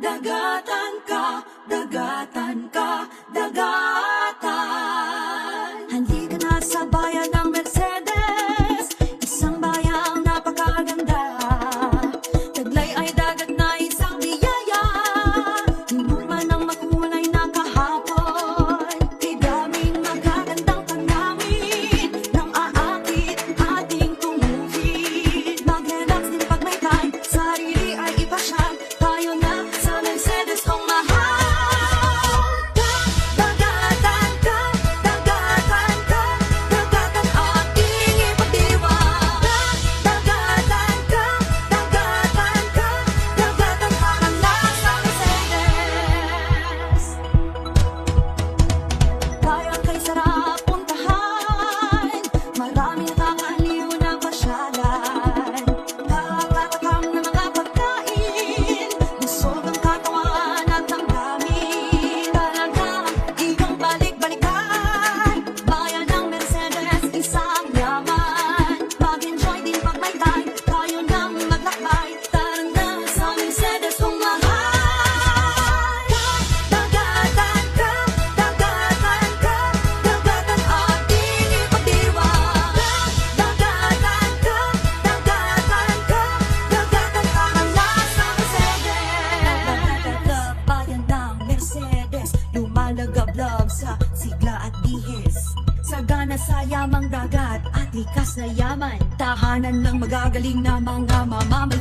dagatan ka, dagatan ka, dagatan. Halika na sa bayan ng Mercedes, isang bayang napakaganda. Taglay ay dagat na isang biyaya, hindi man ang makulay na kahapon. Kay daming magagandang tanawin, nang aakit ating tumuhin. Mag-relax din pag may time, sarili ay ipasyal. Tayo na sa Mercedes kong mahal. Dagatan ka, dagatan ka, dagatan ating ipagdiwang. Dagatan ka, dagatan ka, dagatan parang nasa Mercedes. Bayan kay sarap puntahan, maraming nakakaliw na pasyalan. Nakakatakam na mga pagkain, busog ang katawan at ang daming. Talagang iyong balik-balikan, bayan ng Mercedes, isang yaman. Mag-enjoy din pag may time, tayo nang maglakbay. Tara na sa Mercedes kung mahal. Dagatan ka, dagatan ka, dagatan ating ipagdiwang. Dagatan ka, dagatan ka, dagatan parang nasa Mercedes. Bayan ng Mercedes, lumalagablab sa sigla at bihis. Sagana sa yamang dagat at likas na yaman, tahanan ng magagaling na mga mamamayan.